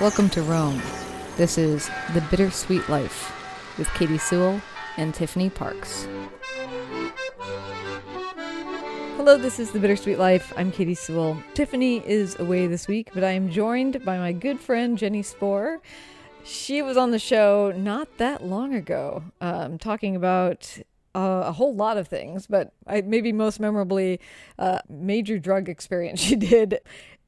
Welcome to Rome. This is The Bittersweet Life with Katie Sewell and Tiffany Parks. Hello, this is The Bittersweet Life. I'm Katie Sewell. Tiffany is away this week, but I am joined by my good friend Jennie Spohr. She was on the show not that long ago, talking about a whole lot of things, but maybe most memorably, major drug experience she did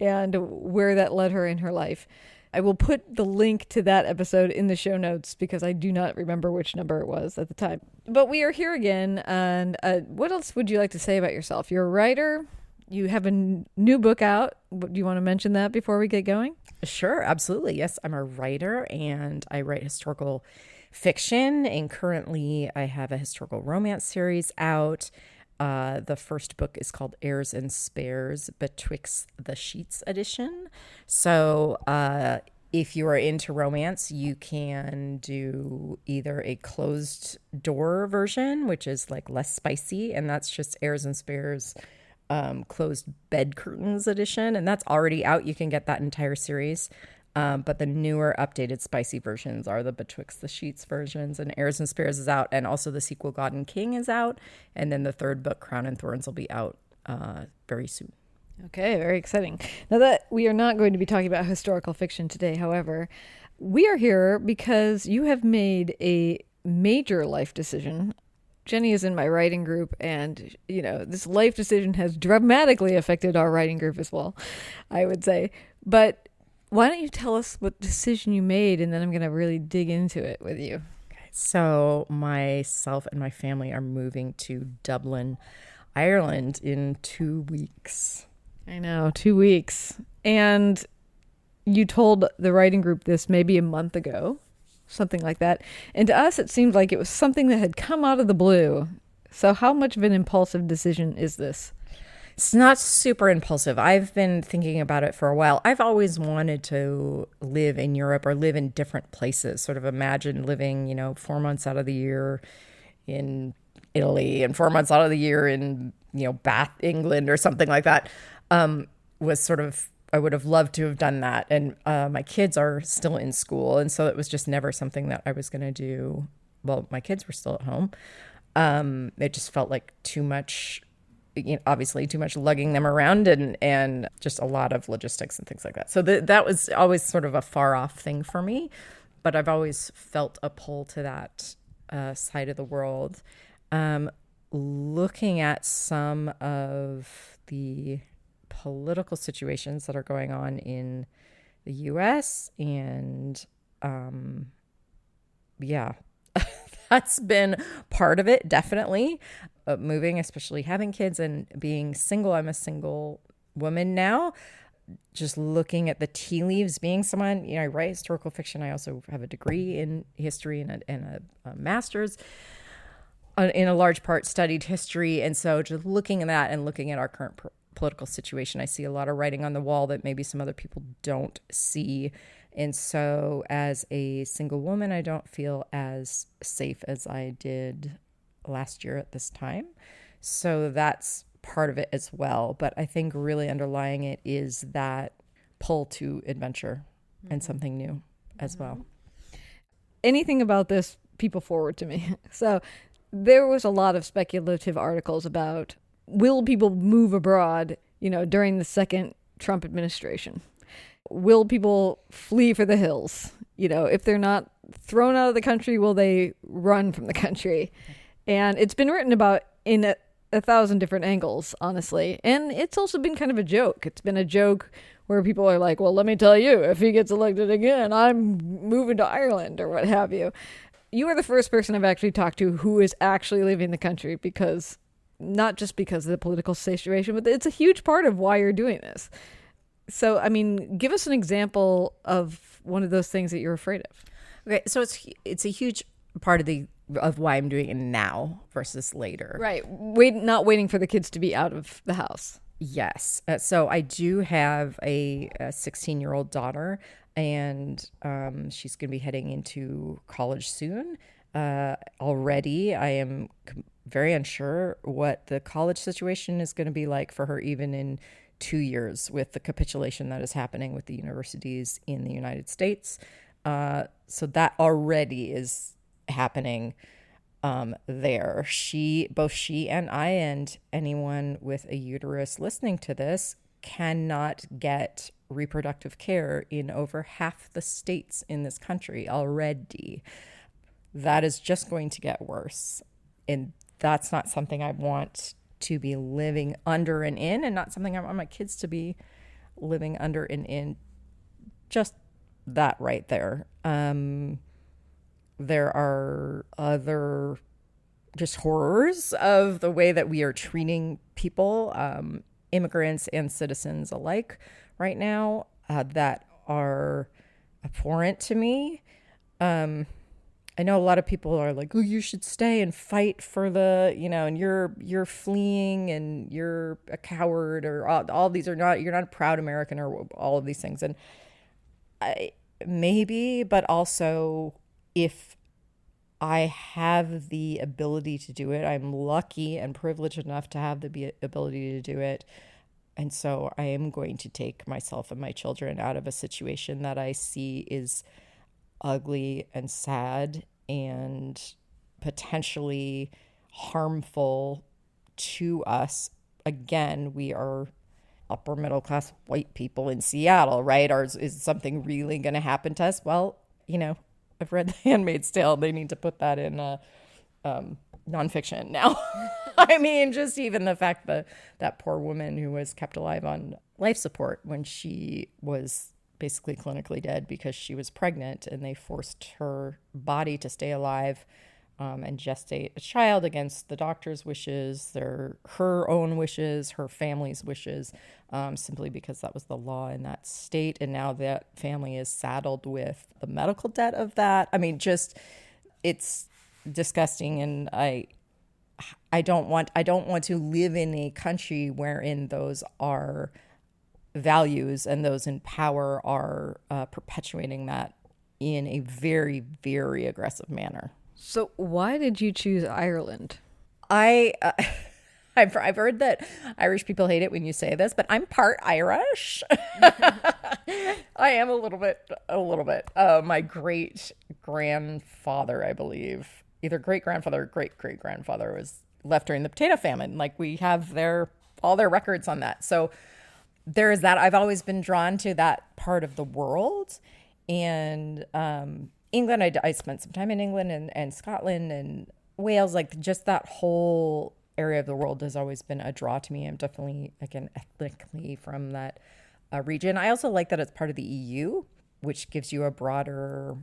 and where that led her in her life. I will put the link to that episode in the show notes because I do not remember which number it was at the time. But we are here again, and what else would you like to say about yourself? You're a writer. You have a new book out. Do you want to mention that before we get going? Sure, absolutely. Yes, I'm a writer, and I write historical fiction, and currently I have a historical romance series out. The first book is called Heirs and Spares, Betwixt the Sheets edition. So if you are into romance, you can do either a closed door version, which is like less spicy, and that's just Heirs and Spares closed bed curtains edition, and that's already out. You can get that entire series. But the newer updated spicy versions are the Betwixt the Sheets versions, and Heirs and Spares is out, and also the sequel God and King is out, and then the third book Crown and Thorns will be out very soon. Okay, very exciting. Now that we are not going to be talking about historical fiction today, however, we are here because you have made a major life decision. Jennie is in my writing group, and, you know, this life decision has dramatically affected our writing group as well, I would say. But why don't you tell us what decision you made, and then I'm going to really dig into it with you. Okay, so myself and my family are moving to Dublin, Ireland in 2 weeks. I know, 2 weeks. And you told the writing group this maybe a month ago, something like that. And to us, it seemed like it was something that had come out of the blue. So how much of an impulsive decision is this? It's not super impulsive. I've been thinking about it for a while. I've always wanted to live in Europe or live in different places, sort of imagine living, 4 months out of the year in Italy and 4 months out of the year in, Bath, England or something like that. Was sort of, I would have loved to have done that. And my kids are still in school. And so it was just never something that I was going to do. Well, my kids were still at home. It just felt like too much, obviously too much lugging them around and just a lot of logistics and things like that. So that was always sort of a far off thing for me, but I've always felt a pull to that side of the world. Looking at some of the political situations that are going on in the US and that's been part of it, definitely. Moving, especially having kids and being single. I'm a single woman now. Just looking at the tea leaves, being someone, I write historical fiction. I also have a degree in history and a master's. In a large part studied history. And so just looking at that and looking at our current political situation, I see a lot of writing on the wall that maybe some other people don't see. And so as a single woman, I don't feel as safe as I did last year at this time. So that's part of it as well. But I think really underlying it is that pull to adventure and something new as well. Anything about this people forward to me. So there was a lot of speculative articles about, will people move abroad, during the second Trump administration? Will people flee for the hills? If they're not thrown out of the country, will they run from the country? And it's been written about in a 1,000 different angles, honestly. And it's also been kind of a joke. It's been a joke where people are like, well, let me tell you, if he gets elected again, I'm moving to Ireland or what have you. You are the first person I've actually talked to who is actually leaving the country, because not just because of the political situation, but it's a huge part of why you're doing this. So, give us an example of one of those things that you're afraid of. Okay, so it's a huge part of why I'm doing it now versus later. Right. Not waiting for the kids to be out of the house. Yes. So I do have a 16-year-old daughter, and she's going to be heading into college soon. Already, I am very unsure what the college situation is going to be like for her, even in 2 years with the capitulation that is happening with the universities in the United States. So that already is happening there. Both she and I, and anyone with a uterus listening to this, cannot get reproductive care in over half the states in this country already. That is just going to get worse. And that's not something I want to be living under and in, and not something I want my kids to be living under and in. Just that right there. There are other just horrors of the way that we are treating people, immigrants and citizens alike right now, that are abhorrent to me. I know a lot of people are like, oh, you should stay and fight for the, and you're fleeing and you're a coward, or all these are not, you're not a proud American, or all of these things. And maybe, but also, if I have the ability to do it, I'm lucky and privileged enough to have the ability to do it. And so I am going to take myself and my children out of a situation that I see is ugly and sad and potentially harmful to us. Again, we are upper middle class white people in Seattle, right? Or is something really going to happen to us? Well, I've read The Handmaid's Tale. They need to put that in nonfiction now. I mean, just even the fact that that poor woman who was kept alive on life support when she was basically clinically dead because she was pregnant, and they forced her body to stay alive and gestate a child against the doctor's wishes, her own wishes, her family's wishes, simply because that was the law in that state. And now that family is saddled with the medical debt of that. I mean, just, it's disgusting. And I don't want to live in a country wherein those are values and those in power are perpetuating that in a very, very aggressive manner. So why did you choose Ireland? I've heard that Irish people hate it when you say this, but I'm part Irish. I am a little bit. My great grandfather, I believe, either great grandfather or great grandfather, was left during the potato famine. Like, we have all their records on that. So there is that. I've always been drawn to that part of the world. And England, I spent some time in England and Scotland and Wales. Like, just that whole area of the world has always been a draw to me. I'm definitely, again, ethnically from that region. I also like that it's part of the EU, which gives you a broader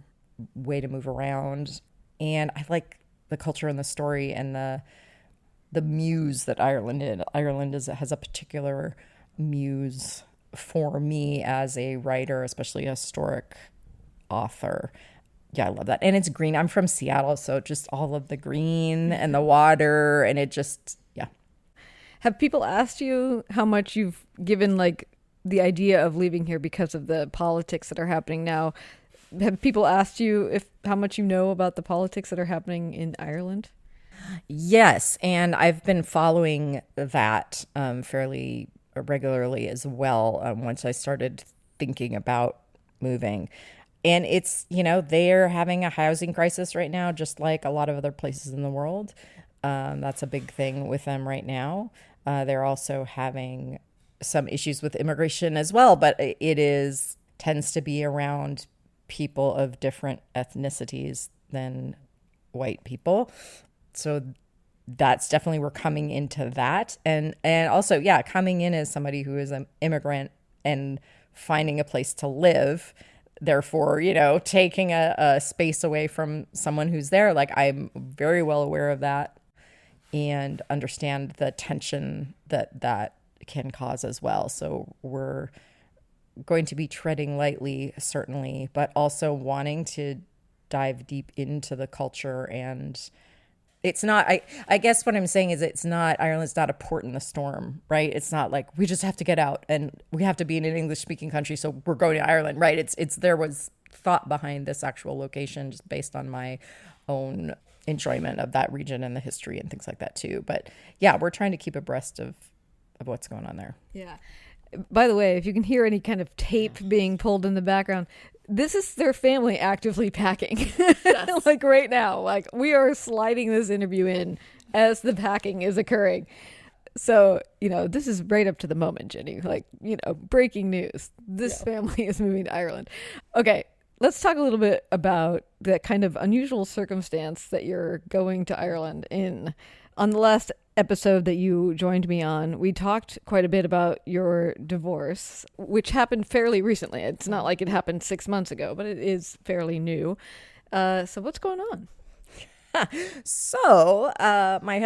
way to move around. And I like the culture and the story and the muse that Ireland is. Ireland has a particular muse for me as a writer, especially a historic author. Yeah, I love that. And it's green. I'm from Seattle, so just all of the green and the water, and it just, yeah. Have people asked you how much you've given, like, the idea of leaving here because of the politics that are happening now? Have people asked you how much you know about the politics that are happening in Ireland? Yes, and I've been following that fairly regularly as well once I started thinking about moving. And it's, they're having a housing crisis right now, just like a lot of other places in the world. That's a big thing with them right now. They're also having some issues with immigration as well, but tends to be around people of different ethnicities than white people. So that's definitely, we're coming into that. And also, yeah, coming in as somebody who is an immigrant and finding a place to live, therefore, taking a space away from someone who's there. Like, I'm very well aware of that and understand the tension that can cause as well. So we're going to be treading lightly, certainly, but also wanting to dive deep into the culture. And it's not, I guess what I'm saying is, Ireland's not a port in the storm, right? It's not like we just have to get out and we have to be in an English speaking country, so we're going to Ireland, right? There was thought behind this actual location just based on my own enjoyment of that region and the history and things like that too. But yeah, we're trying to keep abreast of what's going on there. Yeah. By the way, if you can hear any kind of tape being pulled in the background, this is their family actively packing. Yes. Like right now, like we are sliding this interview in as the packing is occurring. So, this is right up to the moment, Jenny. Like, breaking news. This family is moving to Ireland. Okay, let's talk a little bit about the kind of unusual circumstance that you're going to Ireland in. On the last episode that you joined me on, we talked quite a bit about your divorce, which happened fairly recently. It's not like it happened 6 months ago, but it is fairly new. So what's going on? So, my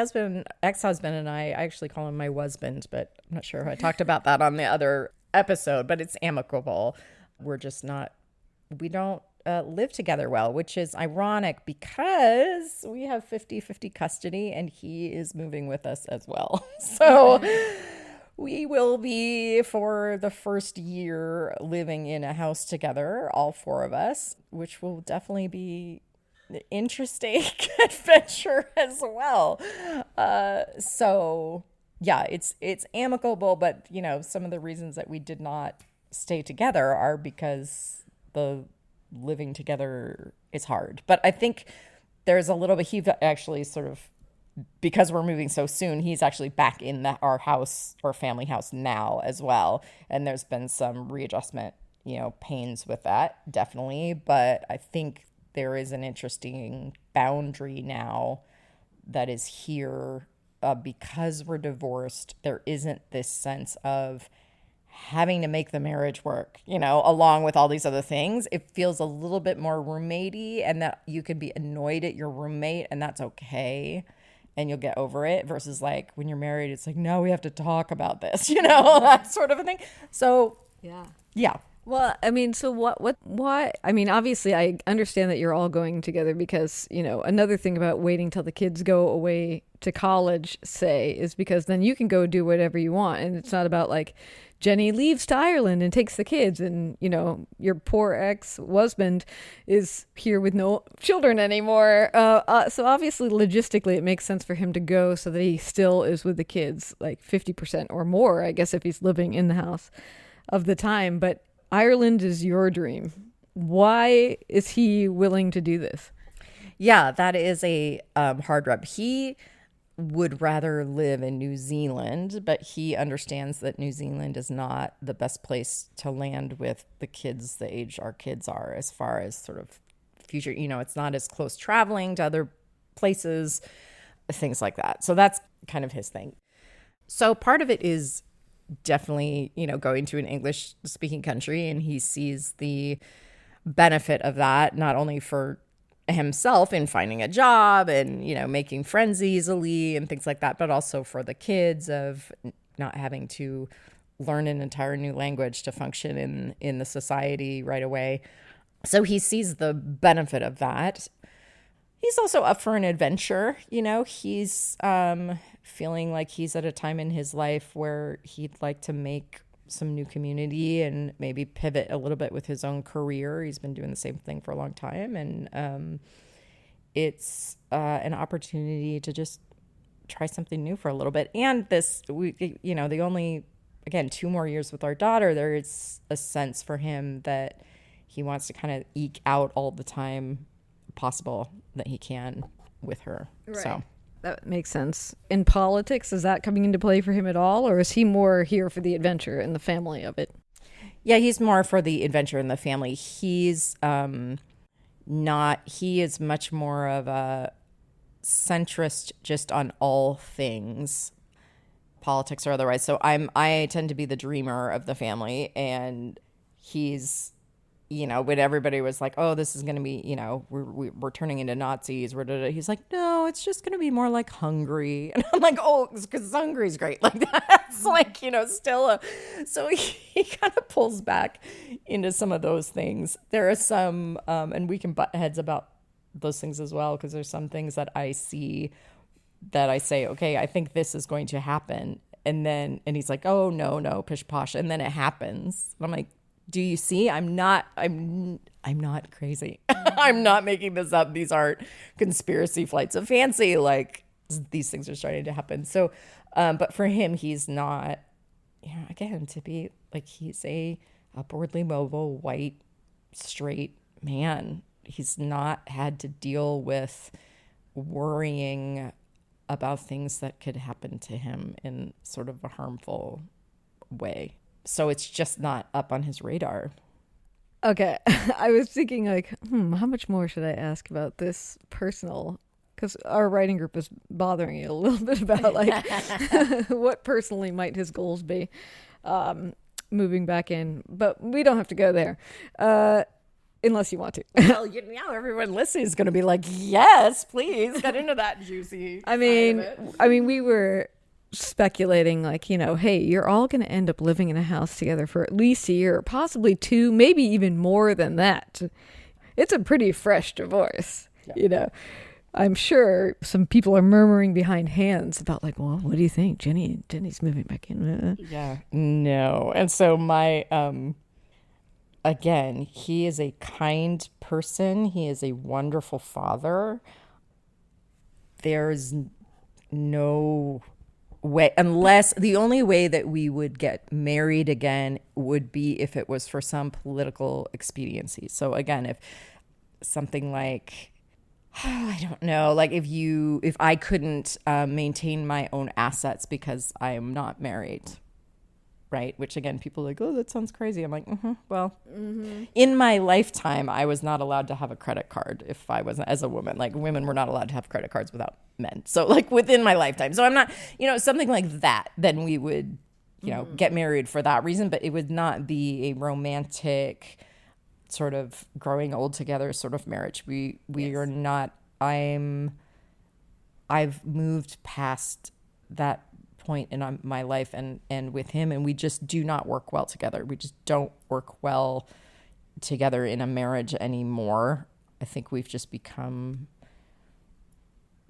ex-husband and I actually call him my husband, but I'm not sure if I talked about that on the other episode, but it's amicable. We don't live together well, which is ironic because we have 50-50 custody and he is moving with us as well. So we will be, for the first year, living in a house together, all four of us, which will definitely be interesting adventure as well. So yeah, it's amicable, but some of the reasons that we did not stay together are because the living together is hard. But I think there's a little bit, he actually sort of, because we're moving so soon, he's actually back in our house, our family house now as well. And there's been some readjustment, pains with that, definitely. But I think there is an interesting boundary now that is here because we're divorced. There isn't this sense of having to make the marriage work, along with all these other things. It feels a little bit more roommatey, and that you could be annoyed at your roommate and that's okay. And you'll get over it, versus like when you're married, it's like, no, we have to talk about this, that sort of a thing. So yeah. Well, I mean, so why? I mean, obviously, I understand that you're all going together because, another thing about waiting till the kids go away to college, say, is because then you can go do whatever you want. And it's not about like Jenny leaves to Ireland and takes the kids and, your poor ex-husband is here with no children anymore. So obviously, logistically, it makes sense for him to go so that he still is with the kids, like 50% or more, I guess, if he's living in the house of the time. But Ireland is your dream. Why is he willing to do this? Yeah, that is a hard rub. He would rather live in New Zealand, but he understands that New Zealand is not the best place to land with the kids the age our kids are, as far as sort of future, it's not as close traveling to other places, things like that. So that's kind of his thing. So part of it is definitely, going to an English speaking country, and he sees the benefit of that, not only for himself in finding a job and, making friends easily and things like that, but also for the kids of not having to learn an entire new language to function in the society right away. So he sees the benefit of that. He's also up for an adventure. He's feeling like he's at a time in his life where he'd like to make some new community and maybe pivot a little bit with his own career. He's been doing the same thing for a long time. And it's an opportunity to just try something new for a little bit. And the only, again, 2 more years with our daughter, there is a sense for him that he wants to kind of eke out all the time possible that he can with her. Right. So that makes sense. In politics, is that coming into play for him at all, or is he more here for the adventure and the family of it? Yeah, he's more for the adventure and the family. He's he is much more of a centrist just on all things, politics or otherwise. So I tend to be the dreamer of the family, and he's, when everybody was like, oh, this is going to be, we're turning into Nazis. He's like, no, it's just going to be more like Hungary. And I'm like, oh, because Hungary's great. Like that's like, still so he kind of pulls back into some of those things. There are some, and we can butt heads about those things as well, because there's some things that I see that I say, okay, I think this is going to happen. And he's like, oh, no, pish posh. And then it happens. And I'm like, do you see? I'm not crazy. I'm not making this up. These aren't conspiracy flights of fancy. Like these things are starting to happen. So, but for him, he's not again, to be like, he's a upwardly mobile, white, straight man. He's not had to deal with worrying about things that could happen to him in sort of a harmful way. So it's just not up on his radar. Okay. I was thinking like, how much more should I ask about this personal? Because our writing group is bothering you a little bit about like what personally might his goals be moving back in. But we don't have to go there unless you want to. Well, now everyone listening is going to be like, yes, please get into that juicy. I mean, we were speculating like, hey, you're all going to end up living in a house together for at least a year, possibly 2, maybe even more than that. It's a pretty fresh divorce, I'm sure some people are murmuring behind hands about like, well, what do you think? Jenny's moving back in. Yeah, no. And so my, again, he is a kind person. He is a wonderful father. There's no way, unless the only way that we would get married again would be if it was for some political expediency. So again, if something like, I don't know, like if I couldn't maintain my own assets because I am not married, right? Which again, people are like, oh, that sounds crazy. I'm like, in my lifetime, I was not allowed to have a credit card if I wasn't, as a woman. Like, women were not allowed to have credit cards without men. So like within my lifetime. So I'm not, something like that, then we would, get married for that reason, but it would not be a romantic sort of growing old together sort of marriage. We are not, I've moved past that point in my life and with him, and we just do not work well together. We just don't work well together in a marriage anymore. I think we've just become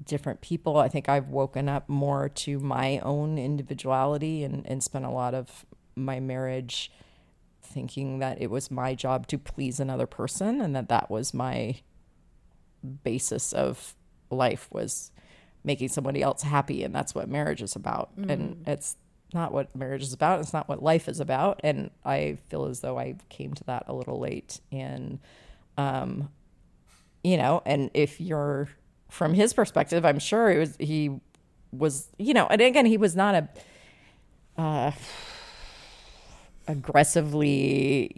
different people. I think I've woken up more to my own individuality and spent a lot of my marriage thinking that it was my job to please another person, and that was my basis of life, was making somebody else happy, and that's what marriage is about. And it's not what marriage is about. It's not what life is about. And I feel as though I came to that a little late. And and if you're from his perspective, I'm sure he was and again, he was not a aggressively,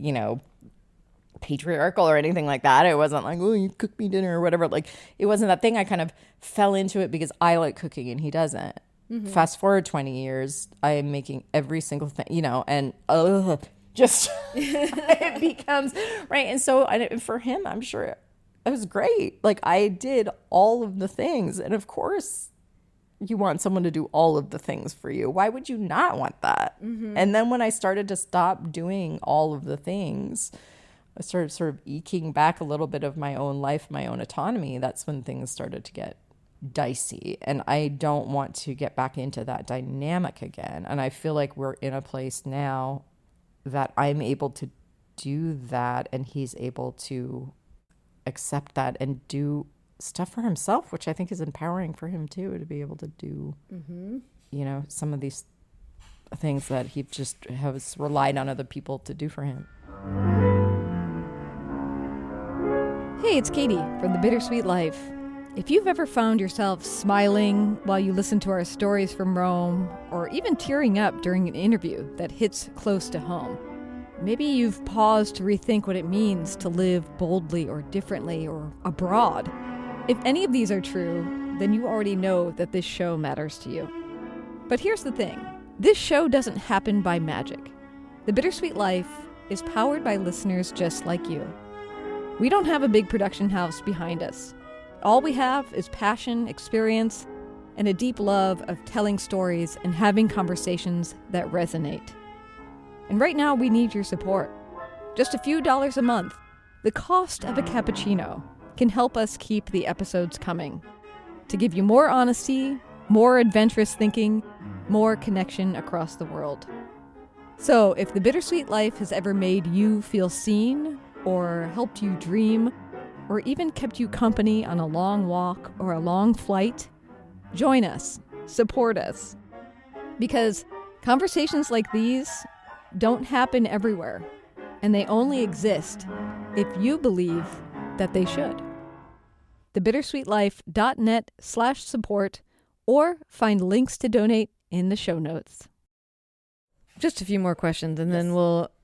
patriarchal or anything like that. It wasn't like, oh, you cook me dinner or whatever. Like, it wasn't that thing. I kind of fell into it because I like cooking and he doesn't. Fast forward 20 years, I am making every single thing, and just it becomes right. And so for him, I'm sure it was great. Like, I did all of the things, and of course you want someone to do all of the things for you. Why would you not want that? And then when I started to stop doing all of the things, I started sort of eking back a little bit of my own life, my own autonomy. That's when things started to get dicey. And I don't want to get back into that dynamic again. And I feel like we're in a place now that I'm able to do that, and he's able to accept that and do stuff for himself, which I think is empowering for him too, to be able to do, some of these things that he just has relied on other people to do for him. Hey, it's Katie from The Bittersweet Life. If you've ever found yourself smiling while you listen to our stories from Rome, or even tearing up during an interview that hits close to home, maybe you've paused to rethink what it means to live boldly or differently or abroad. If any of these are true, then you already know that this show matters to you. But here's the thing. This show doesn't happen by magic. The Bittersweet Life is powered by listeners just like you. We don't have a big production house behind us. All we have is passion, experience, and a deep love of telling stories and having conversations that resonate. And right now, we need your support. Just a few dollars a month, the cost of a cappuccino, can help us keep the episodes coming, to give you more honesty, more adventurous thinking, more connection across the world. So if The Bittersweet Life has ever made you feel seen, or helped you dream, or even kept you company on a long walk or a long flight, join us, support us. Because Conversations like these don't happen everywhere, and they only exist if you believe that they should. thebittersweetlife.net/support, or find links to donate in the show notes. Just a few more questions, and then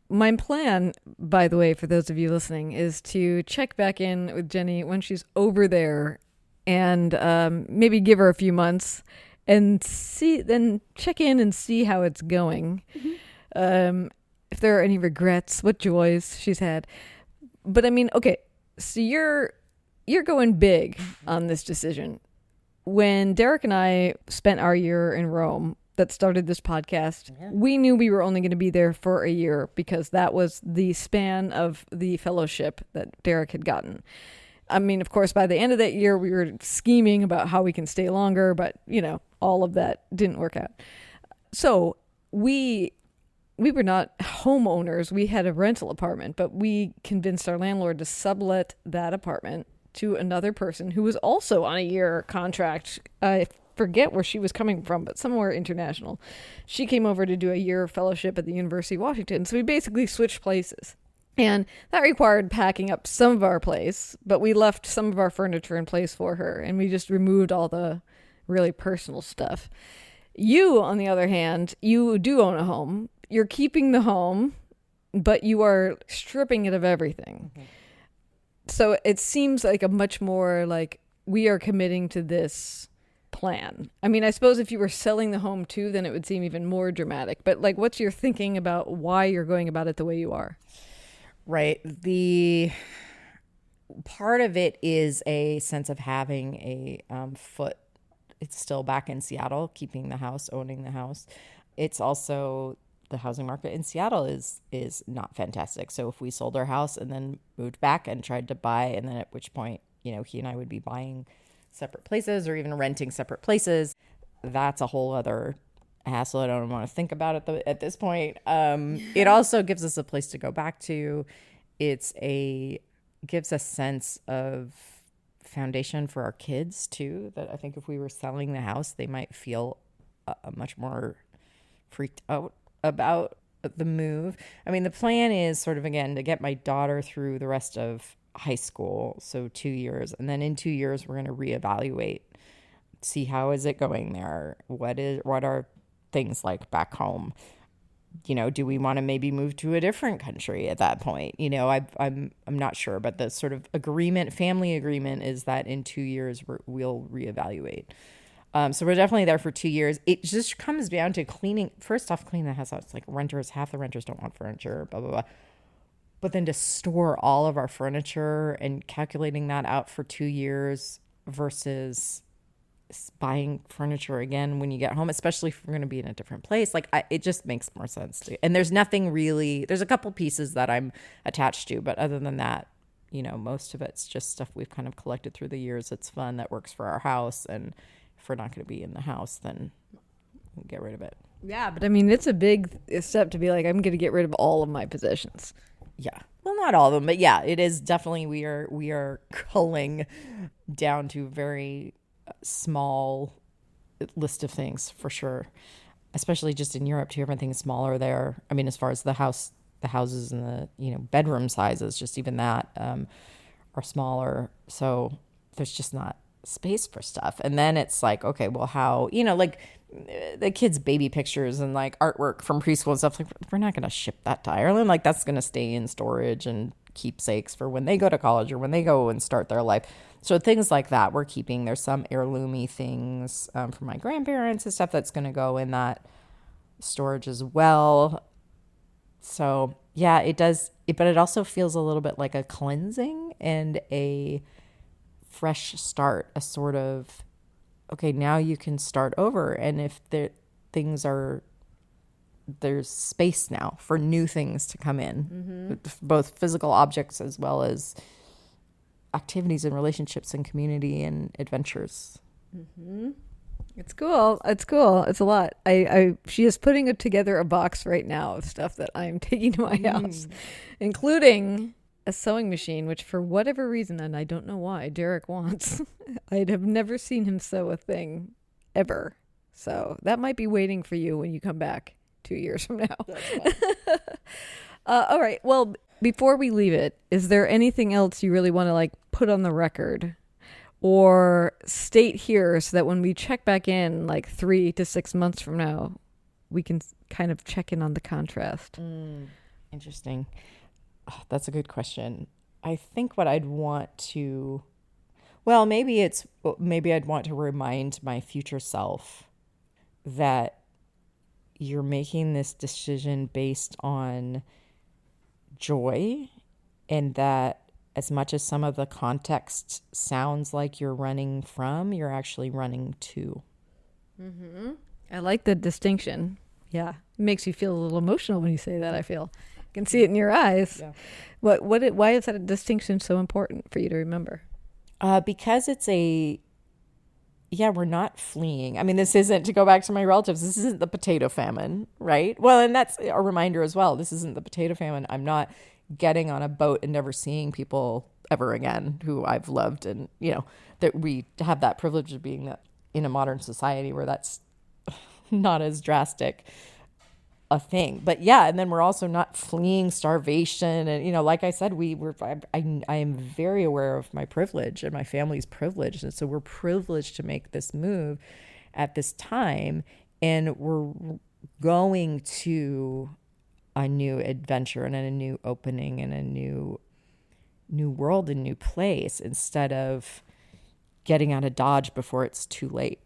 my plan, by the way, for those of you listening, is to check back in with Jennie when she's over there and maybe give her a few months and then check in and see how it's going. Mm-hmm. If there are any regrets, what joys she's had. But I mean, okay, so you're going big on this decision. When Derek and I spent our year in Rome that started this podcast, we knew we were only going to be there for a year because that was the span of the fellowship that Derek had gotten. I mean, of course, by the end of that year, we were scheming about how we can stay longer, but, all of that didn't work out. So we were not homeowners. We had a rental apartment, but we convinced our landlord to sublet that apartment to another person who was also on a year contract. I forget where she was coming from, but somewhere international. She came over to do a year of fellowship at the University of Washington. So we basically switched places. And that required packing up some of our place, but we left some of our furniture in place for her, and we just removed all the really personal stuff. You, on the other hand, you do own a home. You're keeping the home, but you are stripping it of everything. Mm-hmm. So it seems like a much more like we are committing to this plan. I mean, I suppose if you were selling the home too, then it would seem even more dramatic. But like, what's your thinking about why you're going about it the way you are? Right. The part of it is a sense of having a foot. It's still back in Seattle, keeping the house, owning the house. It's also the housing market in Seattle is not fantastic. So if we sold our house and then moved back and tried to buy, and then at which point, he and I would be buying separate places or even renting separate places, that's a whole other hassle. I don't want to think about it at this point. It also gives us a place to go back to. Gives a sense of foundation for our kids too, that I think if we were selling the house, they might feel much more freaked out about the move. I mean, the plan is sort of, again, to get my daughter through the rest of high school, so 2 years, and then in 2 years we're going to reevaluate, see how is it going there, what are things like back home. Do we want to maybe move to a different country at that point? I'm not sure, but the sort of family agreement is that in 2 years we'll reevaluate. So we're definitely there for 2 years. It just comes down to cleaning the house out. It's like half the renters don't want furniture, blah, blah, blah. But then to store all of our furniture and calculating that out for 2 years versus buying furniture again when you get home, especially if we're going to be in a different place. It just makes more sense and there's nothing really, there's a couple pieces that I'm attached to, but other than that, most of it's just stuff we've kind of collected through the years. It's fun, that works for our house. And if we're not going to be in the house, then we'll get rid of it. Yeah. But I mean, it's a big step to be like, I'm going to get rid of all of my possessions. Yeah. Well, not all of them, but yeah, it is definitely, we are culling down to very small list of things for sure, especially just in Europe too. Everything's smaller there. I mean, as far as the houses and the bedroom sizes, just even that are smaller. So there's just not space for stuff. And then it's like, okay, well, how, like the kids' baby pictures and like artwork from preschool and stuff, like we're not going to ship that to Ireland. Like that's going to stay in storage and keepsakes for when they go to college or when they go and start their life. So things like that we're keeping. There's some heirloomy things from my grandparents and stuff that's going to go in that storage as well. So yeah, it does. But it also feels a little bit like a cleansing and a fresh start, a sort of, okay, now you can start over. And if there's space now for new things to come in, both physical objects as well as activities and relationships and community and adventures. Mm-hmm. It's cool. It's a lot. She is putting together a box right now of stuff that I'm taking to my house, including a sewing machine, which for whatever reason, and I don't know why, Derek wants. I have never seen him sew a thing ever. So that might be waiting for you when you come back. 2 years from now. All right. Well, before we leave it, is there anything else you really want to like put on the record or state here so that when we check back in like 3 to 6 months from now, we can kind of check in on the contrast? Interesting. Oh, that's a good question. I think what I'd want to, well, maybe I'd want to remind my future self that you're making this decision based on joy, and that as much as some of the context sounds like you're running from, you're actually running to. Mm-hmm. I like the distinction. Yeah. It makes you feel a little emotional when you say that, I feel. I can see it in your eyes. Yeah. Why is that a distinction so important for you to remember? Because we're not fleeing. I mean, this isn't, to go back to my relatives, this isn't the potato famine, right? Well, and that's a reminder as well. This isn't the potato famine. I'm not getting on a boat and never seeing people ever again who I've loved. And, that we have that privilege of being in a modern society where that's not as drastic a thing. But yeah, and then we're also not fleeing starvation. And, like I said, I am very aware of my privilege and my family's privilege. And so we're privileged to make this move at this time. And we're going to a new adventure and a new opening and a new world and new place, instead of getting out of Dodge before it's too late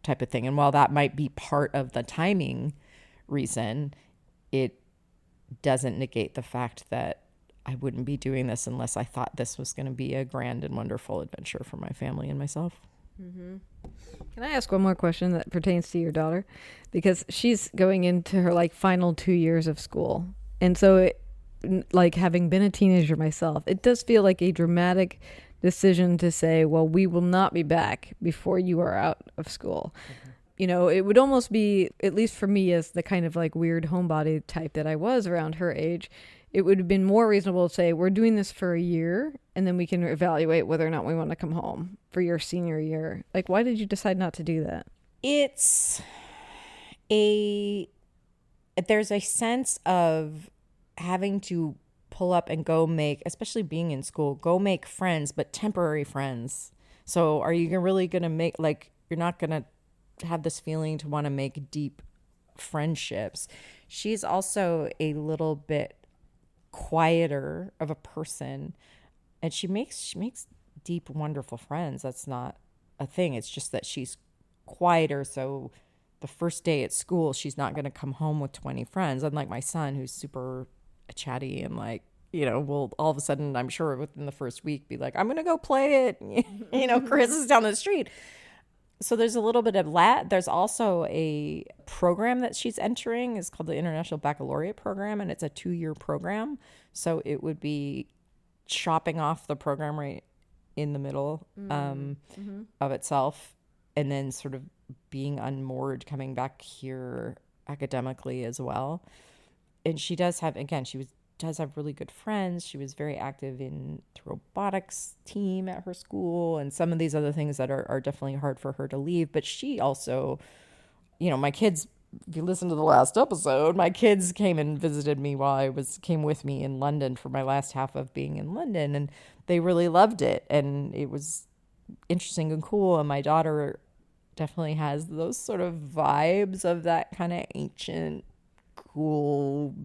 type of thing. And while that might be part of the timing reason, it doesn't negate the fact that I wouldn't be doing this unless I thought this was going to be a grand and wonderful adventure for my family and myself. Mm-hmm. Can I ask one more question that pertains to your daughter? Because she's going into her like final 2 years of school. And so like having been a teenager myself, it does feel like a dramatic decision to say, well, we will not be back before you are out of school. Mm-hmm. It would almost be, at least for me as the kind of like weird homebody type that I was around her age, it would have been more reasonable to say, we're doing this for a year and then we can evaluate whether or not we want to come home for your senior year. Like, why did you decide not to do that? There's a sense of having to pull up and go make, especially being in school, go make friends, but temporary friends. So are you really going to make, like, you're not going to have this feeling to want to make deep friendships. She's also a little bit quieter of a person, and she makes deep, wonderful friends. That's not a thing. It's just that she's quieter. So the first day at school, she's not going to come home with 20 friends, unlike my son, who's super chatty and like, will all of a sudden, I'm sure within the first week, be like, I'm going to go play it. Chris is down the street. So there's a little bit of that. There's also a program that she's entering. It's called the International Baccalaureate Program, and it's a 2-year program. So it would be chopping off the program right in the middle of itself, and then sort of being unmoored, coming back here academically as well. And she does have, again, does have really good friends. She was very active in the robotics team at her school and some of these other things that are definitely hard for her to leave. But she also, my kids, if you listen to the last episode, my kids came and visited me came with me in London for my last half of being in London, and they really loved it. And it was interesting and cool. And my daughter definitely has those sort of vibes of that kind of ancient, cool,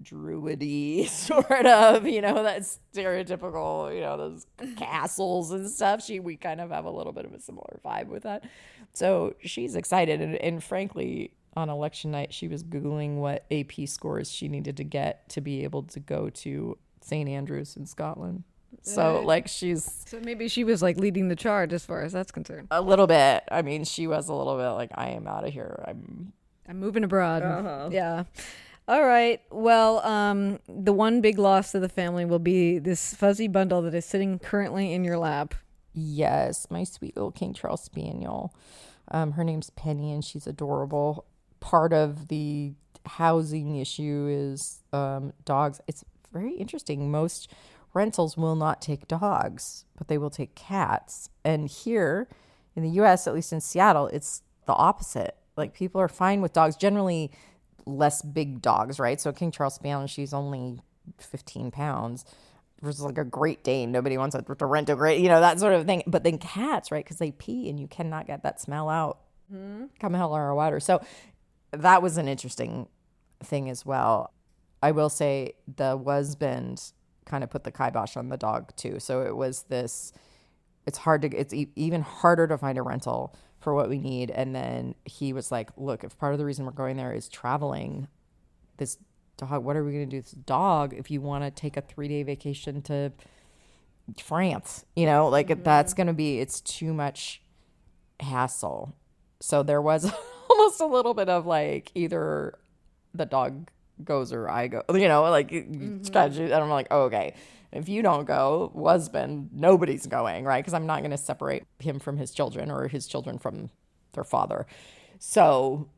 druidy sort of, that stereotypical, those castles and stuff. We kind of have a little bit of a similar vibe with that. So she's excited. And frankly, on election night, she was Googling what AP scores she needed to get to be able to go to St. Andrews in Scotland. So so maybe she was like leading the charge as far as that's concerned. A little bit. I mean, she was a little bit like, I am out of here. I'm moving abroad. Uh-huh. Yeah. All right. Well, the one big loss to the family will be this fuzzy bundle that is sitting currently in your lap. Yes, my sweet little King Charles Spaniel. Her name's Penny, and she's adorable. Part of the housing issue is dogs. It's very interesting. Most rentals will not take dogs, but they will take cats. And here in the U.S., at least in Seattle, it's the opposite. Like, people are fine with dogs. Generally, less big dogs, right? So King Charles Spaniel, she's only 15 pounds. Versus like a Great Dane. Nobody wants to rent a Great, that sort of thing. But then cats, right? Because they pee and you cannot get that smell out. Come hell or high water. So that was an interesting thing as well. I will say the husband kind of put the kibosh on the dog too. So it was this, it's even harder to find a rental for what we need. And then he was like, look, if part of the reason we're going there is traveling, this dog, what are we going to do with this dog if you want to take a 3-day vacation to France? That's going to be, it's too much hassle. So there was almost a little bit of like either the dog goes or I go, I'm like, oh, okay, if you don't go, husband, nobody's going, right? Because I'm not going to separate him from his children or his children from their father. So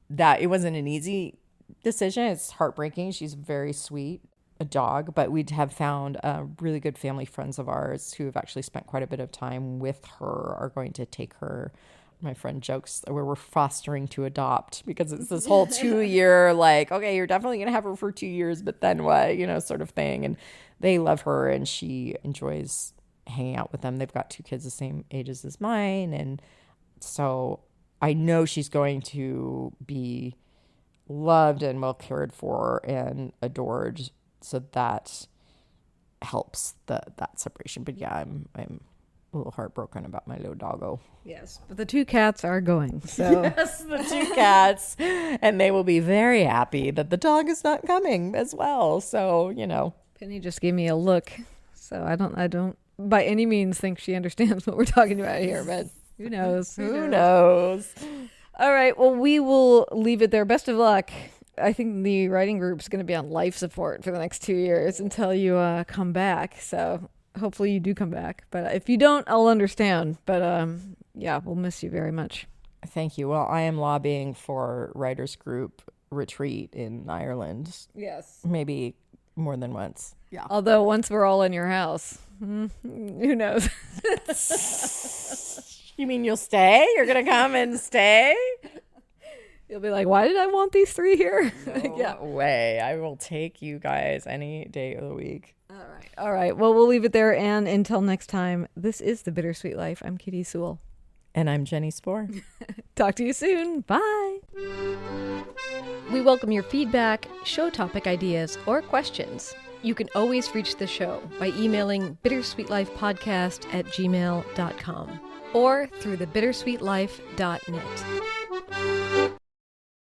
that it wasn't an easy decision. It's heartbreaking. She's very sweet, a dog, but we have found really good family friends of ours who have actually spent quite a bit of time with her are going to take her. My friend jokes where we're fostering to adopt because it's this whole 2-year, like, okay, you're definitely going to have her for 2 years, but then what, sort of thing. And they love her and she enjoys hanging out with them. They've got 2 kids the same ages as mine. And so I know she's going to be loved and well cared for and adored. So that helps that separation. But yeah, I'm a little heartbroken about my little doggo. Yes, but the 2 cats are going. So yes, the 2 cats, and they will be very happy that the dog is not coming as well. So Penny just gave me a look, so I don't by any means think she understands what we're talking about here. But who knows? Who knows? All right. Well, we will leave it there. Best of luck. I think the writing group's going to be on life support for the next 2 years until you come back. So hopefully you do come back. But if you don't, I'll understand. But yeah, we'll miss you very much. Thank you. Well, I am lobbying for writers group retreat in Ireland. Yes. Maybe more than once. Yeah. Although once we're all in your house, who knows? You mean you'll stay? You're going to come and stay? You'll be like, why did I want these 3 here? No yeah. way. I will take you guys any day of the week. All right. Well, we'll leave it there. And until next time, this is The Bittersweet Life. I'm Kitty Sewell. And I'm Jennie Spohr. Talk to you soon. Bye. We welcome your feedback, show topic ideas, or questions. You can always reach the show by emailing bittersweetlifepodcast@gmail.com or through thebittersweetlife.net.